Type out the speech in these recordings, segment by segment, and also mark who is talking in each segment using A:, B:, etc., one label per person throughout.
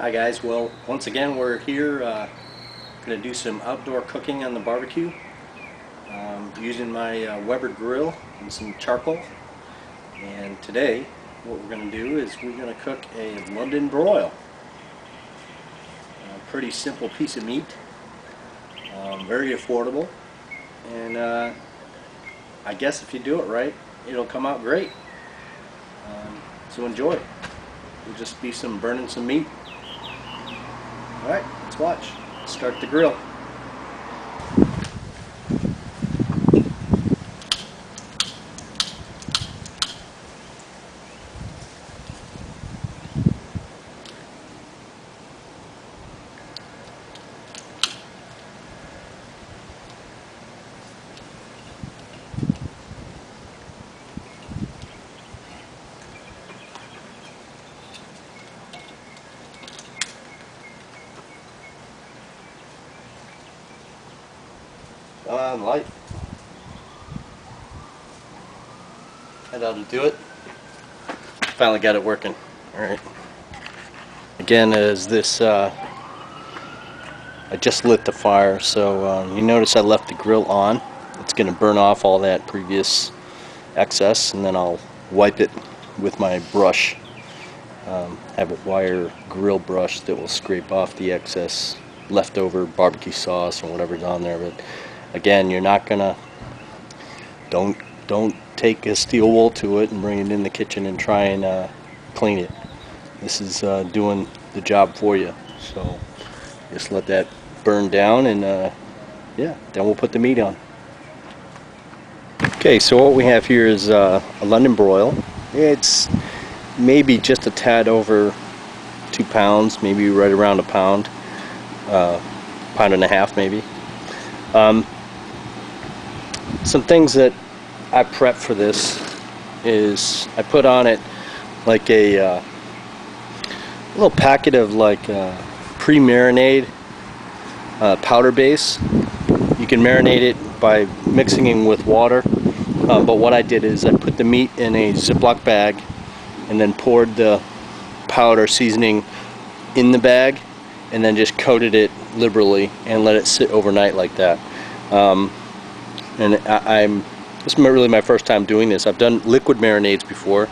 A: Hi guys, well once again we're here going to do some outdoor cooking on the barbecue using my Weber grill and some charcoal. And today what we're going to do is we're going to cook a London broil. A pretty simple piece of meat, very affordable, and I guess if you do it right it'll come out great. So enjoy. We'll just be burning some meat. Alright, let's watch. Start the grill. Light. That ought to do it. Finally got it working. Alright. Again, as this, I just lit the fire, so you notice I left the grill on. It's going to burn off all that previous excess, and then I'll wipe it with my brush. Have a wire grill brush that will scrape off the excess leftover barbecue sauce or whatever's on there. But again, you're not gonna, don't take a steel wool to it and bring it in the kitchen and try and clean it. This is doing the job for you. So just let that burn down, and yeah, then we'll put the meat on. Okay, so what we have here is a London broil. It's maybe just a tad over 2 pounds, maybe right around a pound, pound and a half maybe. Some things that I prep for this is I put on it like a little packet of like pre-marinade powder base. You can marinate it by mixing it with water, but what I did is I put the meat in a Ziploc bag and then poured the powder seasoning in the bag, and then just coated it liberally and let it sit overnight like that. This is really my first time doing this. I've done liquid marinades before,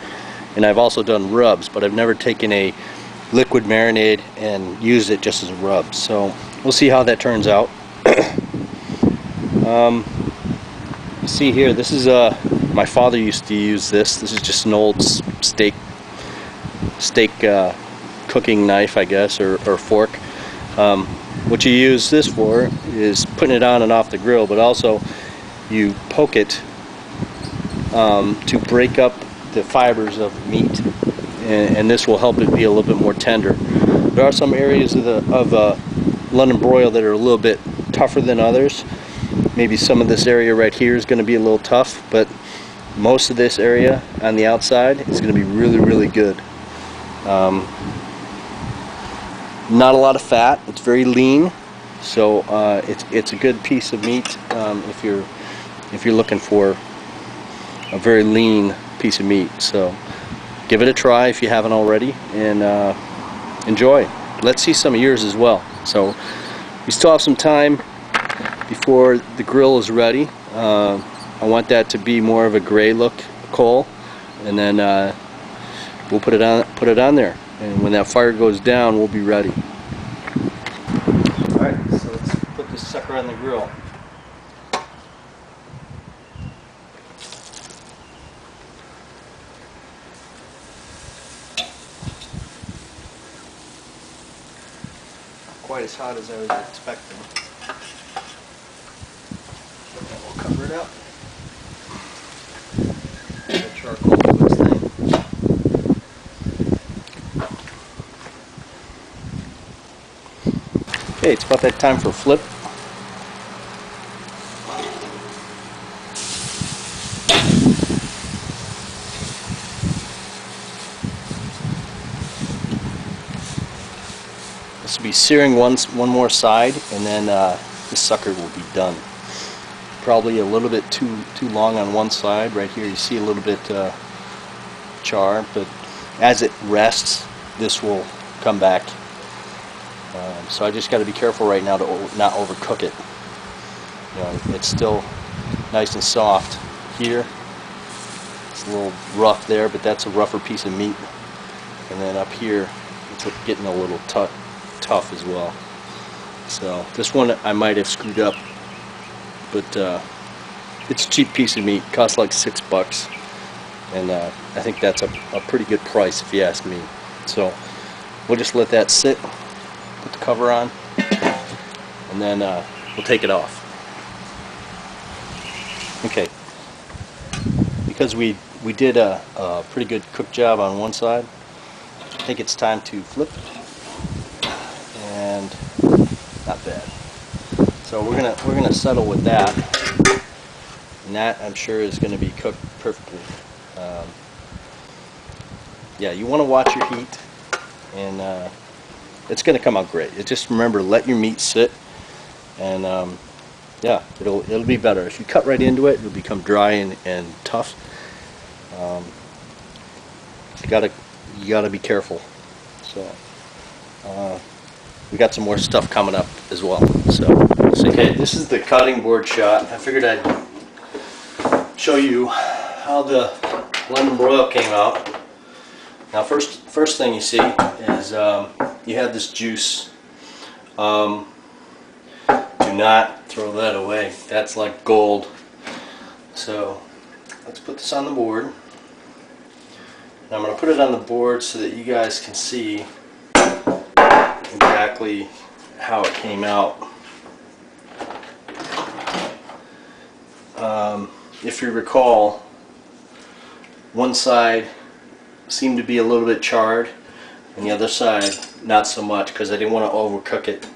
A: and I've also done rubs, but I've never taken a liquid marinade and used it just as a rub. So we'll see how that turns out. You see here, this is my father used to use this. This is just an old steak cooking knife, I guess, or fork. What you use this for is putting it on and off the grill, but also you poke it to break up the fibers of meat, and this will help it be a little bit more tender. There are some areas of London broil that are a little bit tougher than others. Maybe some of this area right here is going to be a little tough, but most of this area on the outside is going to be really, really good. Not a lot of fat. It's very lean, so it's a good piece of meat if you're looking for a very lean piece of meat. So give it a try if you haven't already, and enjoy. Let's see some of yours as well. So we still have some time before the grill is ready. I want that to be more of a gray look coal, and then we'll put it on there, and when that fire goes down we'll be ready. Alright, so let's put this sucker on the grill. Quite as hot as I was expecting. And we'll cover it up. Let charcoal do its thing. Okay, it's about that time for a flip. This will be searing one more side, and then this sucker will be done. Probably a little bit too long on one side. Right here you see a little bit char, but as it rests this will come back So I just got to be careful right now to not overcook it. You know, it's still nice and soft here. It's a little rough there, but that's a rougher piece of meat. And then up here, it's getting a little tough as well. So this one I might have screwed up, but it's a cheap piece of meat. It costs like $6, and I think that's a pretty good price if you ask me. So we'll just let that sit, put the cover on, and then we'll take it off. Okay, because we did a pretty good cook job on one side, I think it's time to flip, and not bad. So we're gonna settle with that, and that I'm sure is going to be cooked perfectly. Yeah, you want to watch your heat, and it's going to come out great. Just remember, let your meat sit, and yeah, it'll be better. If you cut right into it, it'll become dry and tough. You gotta be careful. So we got some more stuff coming up as well. So okay, this is the cutting board shot. I figured I'd show you how the lemon broil came out. Now, first thing you see is you have this juice. Do not throw that away. That's like gold. So let's put this on the board. And I'm going to put it on the board so that you guys can see exactly how it came out. If you recall, one side seemed to be a little bit charred, and the other side not so much, because I didn't want to overcook it.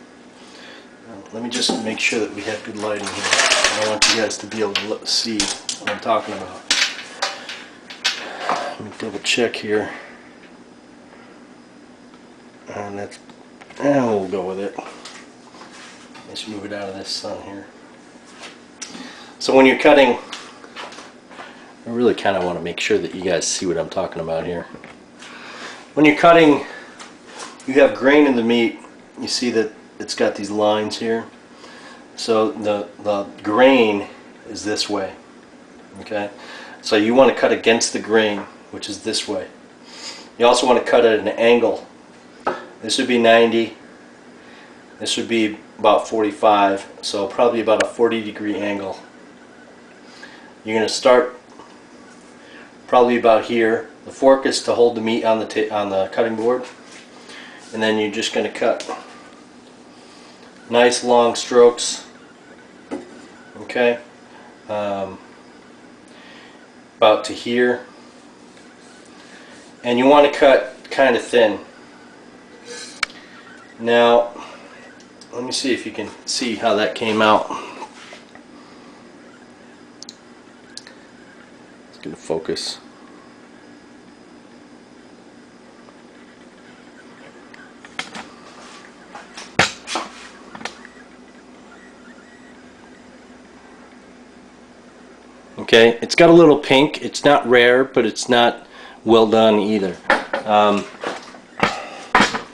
A: Let me just make sure that we have good lighting here. I want you guys to be able to see what I'm talking about. Let me double check here. And we'll go with it. Let's move it out of this sun here. So when you're cutting, I really kind of want to make sure that you guys see what I'm talking about here. When you're cutting, you have grain in the meat. You see that it's got these lines here. So the grain is this way. Okay? So you want to cut against the grain, which is this way. You also want to cut at an angle. This would be 90. This would be about 45. So probably about a 40-degree angle. You're going to start probably about here. The fork is to hold the meat on the cutting board, and then you're just going to cut nice long strokes. Okay, about to here, and you want to cut kind of thin. Now, let me see if you can see how that came out. It's going to focus. Okay, it's got a little pink. It's not rare, but it's not well done either.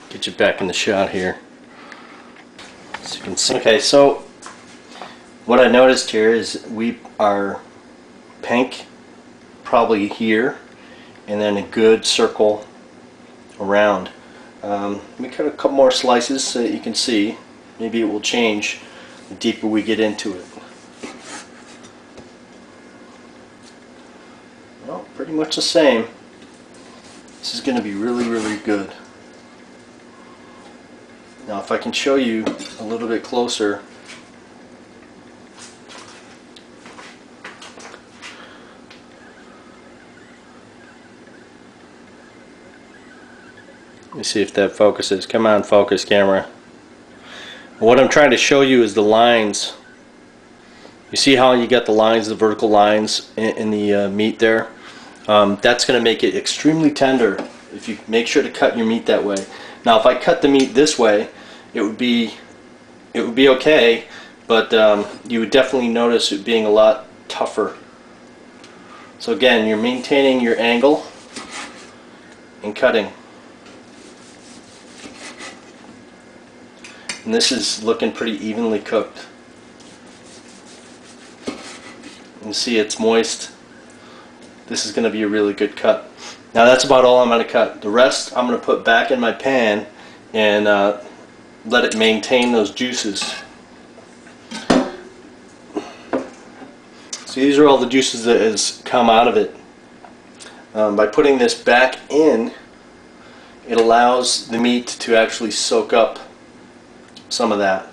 A: Get you back in the shot here, so you can see. Okay, so what I noticed here is we are pink probably here, and then a good circle around. Let me cut a couple more slices so that you can see. Maybe it will change the deeper we get into it. Well, pretty much the same. This is going to be really, really good. Now, if I can show you a little bit closer. Let me see if that focuses. Come on, focus, camera. What I'm trying to show you is the lines. You see how you got the lines, the vertical lines in the meat there? That's going to make it extremely tender if you make sure to cut your meat that way. Now, if I cut the meat this way, it would be okay, but you would definitely notice it being a lot tougher. So again, you're maintaining your angle and cutting. And this is looking pretty evenly cooked. You can see it's moist. This is going to be a really good cut. Now that's about all I'm going to cut. The rest I'm going to put back in my pan and let it maintain those juices. So these are all the juices that has come out of it. By putting this back in, it allows the meat to actually soak up some of that.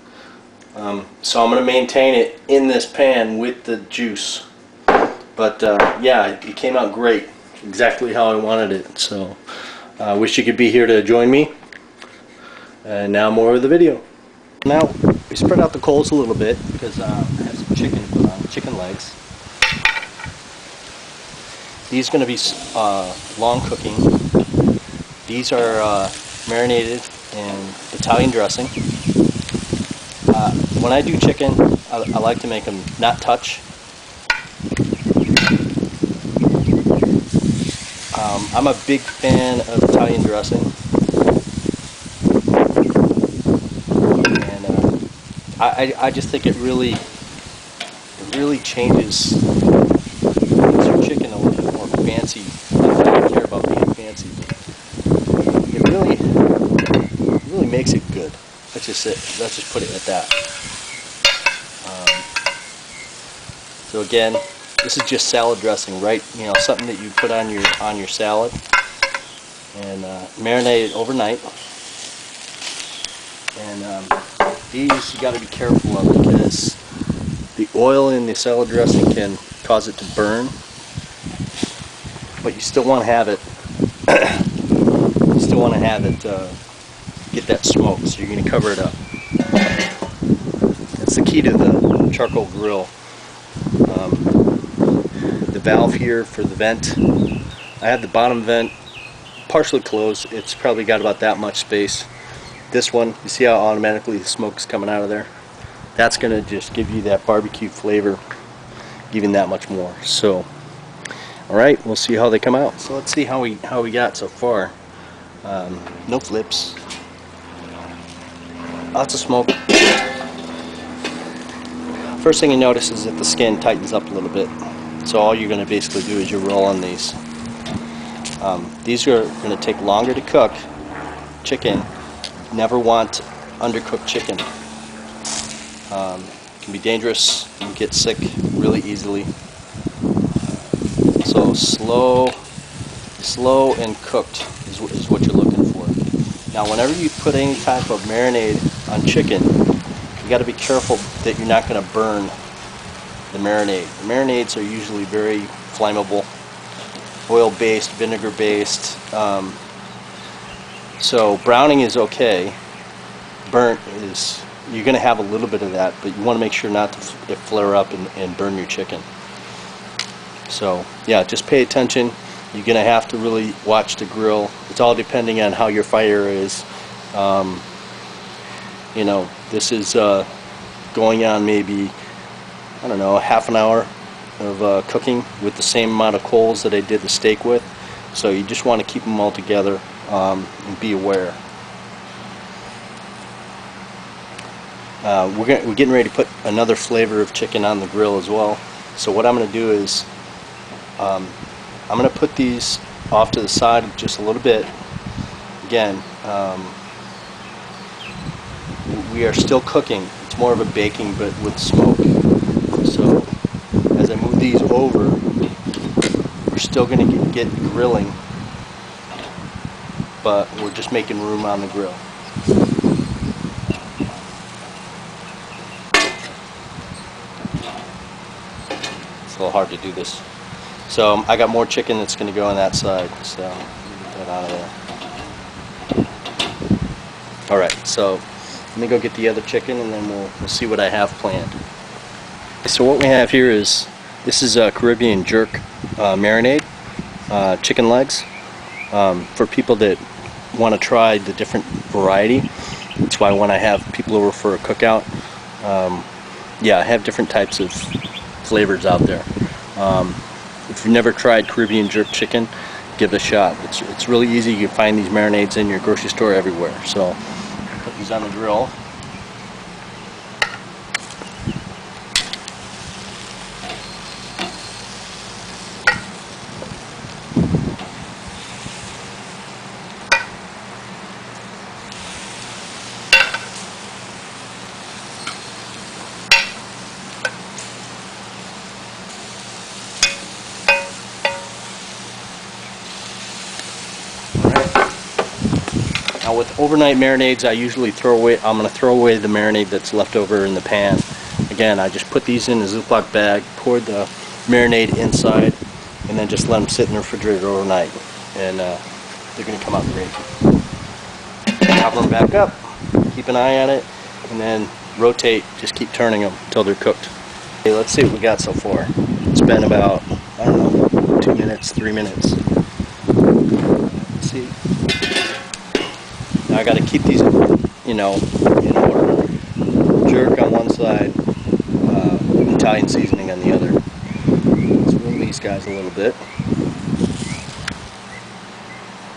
A: So I'm going to maintain it in this pan with the juice. But yeah, it came out great, exactly how I wanted it. So I wish you could be here to join me. And now more of the video. Now we spread out the coals a little bit because I have some chicken to put on, chicken legs. These are going to be long cooking. These are marinated in Italian dressing. When I do chicken, I like to make them not touch. I'm a big fan of Italian dressing, and I just think it really changes your chicken a little bit more fancy. I don't care about being fancy, but it really makes it good. Let's just put it at that. So again, this is just salad dressing, right? You know, something that you put on your salad and marinate it overnight. And these you got to be careful of because the oil in the salad dressing can cause it to burn, but you still want to have it. You still want to have it get that smoke, so you're going to cover it up. That's the key to the charcoal grill. The valve here for the vent, I have the bottom vent partially closed. It's probably got about that much space. This one, you see how automatically the smoke's coming out of there? That's going to just give you that barbecue flavor even that much more. So alright, we'll see how they come out. So let's see how we got so far. No flips, lots of smoke. First thing you notice is that the skin tightens up a little bit. So all you're going to basically do is you roll on these. These are going to take longer to cook. Chicken, never want undercooked chicken. It can be dangerous. You can get sick really easily. So slow and cooked is what you're looking for. Now whenever you put any type of marinade on chicken, you got to be careful that you're not going to burn the marinade. The marinades are usually very flammable, oil-based, vinegar-based. So browning is okay. Burnt is, you're going to have a little bit of that, but you want to make sure not to flare up and burn your chicken. So yeah, just pay attention. You're going to have to really watch the grill. It's all depending on how your fire is. You know, this is going on maybe, I don't know, half an hour of cooking with the same amount of coals that I did the steak with. So you just want to keep them all together and be aware. We're getting ready to put another flavor of chicken on the grill as well. So what I'm going to do is I'm going to put these off to the side just a little bit. Again, we are still cooking. It's more of a baking, but with smoke. So as I move these over, we're still going to get grilling, but we're just making room on the grill. It's a little hard to do this. So I got more chicken that's going to go on that side, so get that out of there. Alright, so let me go get the other chicken and then we'll see what I have planned. So what we have here is, this is a Caribbean jerk marinade, chicken legs. For people that want to try the different variety, that's why when I have people over for a cookout, yeah, I have different types of flavors out there. If you've never tried Caribbean jerk chicken, give it a shot. It's really easy. You can find these marinades in your grocery store everywhere. So put these on the grill. Now with overnight marinades, I usually I'm going to throw away the marinade that's left over in the pan. Again, I just put these in a Ziploc bag, pour the marinade inside, and then just let them sit in the refrigerator overnight. And they're going to come out great. Cover them back up, keep an eye on it, and then rotate, just keep turning them until they're cooked. Okay, let's see what we got so far. It's been about, I don't know, 2 minutes, 3 minutes. Let's see. Now I got to keep these, you know, in order. Jerk on one side, Italian seasoning on the other. Let's roll these guys a little bit.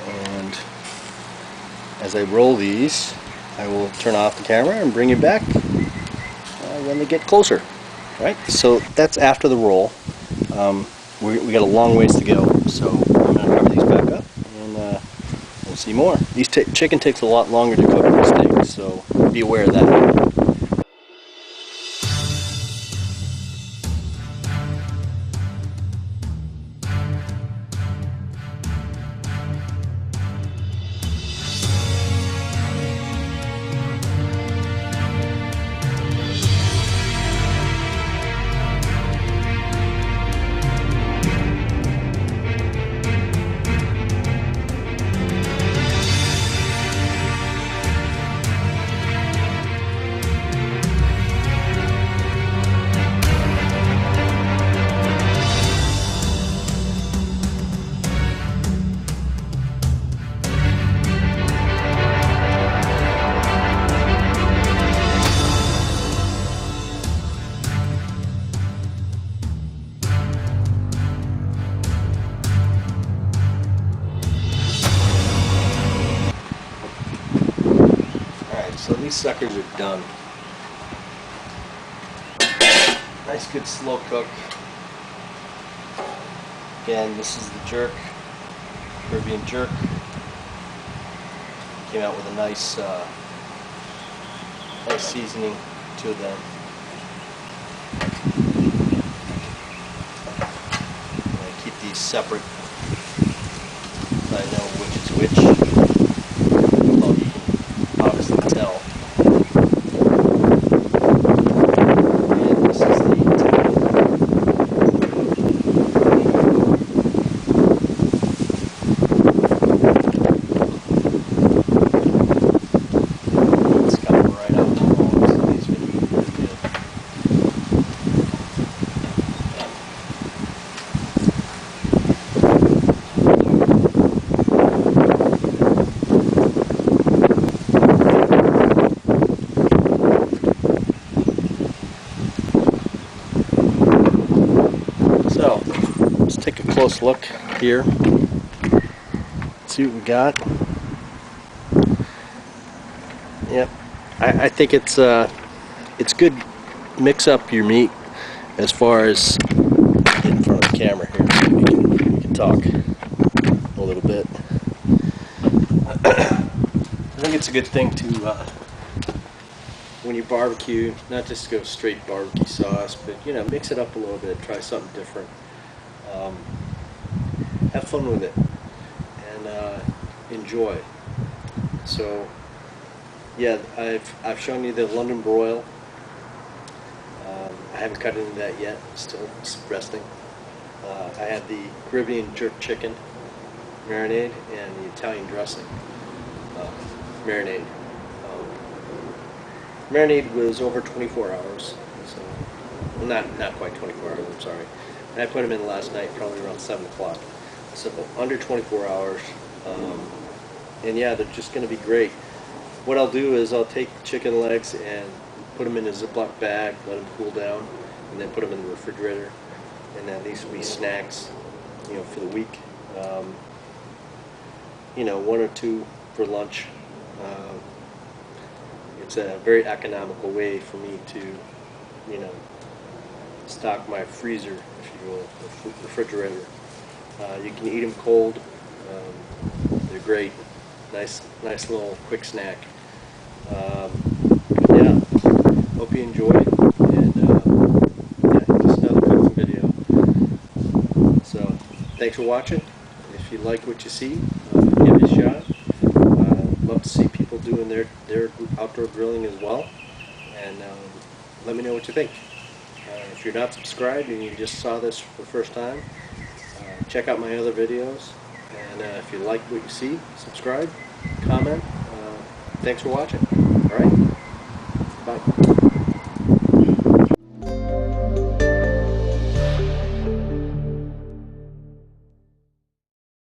A: And as I roll these, I will turn off the camera and bring you back when they get closer. Right? So that's after the roll. We got a long ways to go, so I'm going to cover these back up and we'll see more. These chicken takes a lot longer to cook than steak, so be aware of that. So these suckers are done. Nice good slow cook. Again, this is the jerk, Caribbean jerk. Came out with a nice nice seasoning to them. I keep these separate so I know which is which. Tell. And this is the Italian. It's coming right out the wall, so these are going to be really good. So, let's take a close look here. See what we got. Yep, I think it's good. Mix up your meat as far as in front of the camera here. We can talk a little bit. I think it's a good thing to when you barbecue, not just go straight barbecue sauce, but you know, mix it up a little bit, try something different. Have fun with it and enjoy. So yeah, I've shown you the London broil. I haven't cut into that yet, still resting. I had the Caribbean jerk chicken marinade and the Italian dressing marinade. Marinade was over 24 hours, so well, not quite 24 hours. I'm sorry. And I put them in last night, probably around 7 o'clock. So under 24 hours, and yeah, they're just going to be great. What I'll do is I'll take chicken legs and put them in a Ziploc bag, let them cool down, and then put them in the refrigerator. And then these will be snacks, you know, for the week. You know, 1 or 2 for lunch. It's a very economical way for me to, you know, stock my freezer, if you will, the refrigerator. You can eat them cold. They're great. Nice little quick snack. Yeah, hope you enjoyed, and yeah, just another cooking video. thanks for watching. If you like what you see, give it a shot. Love to see people doing their outdoor grilling as well. And let me know what you think. If you're not subscribed and you just saw this for the first time, check out my other videos. And if you like what you see, subscribe, comment. Thanks for watching. All right.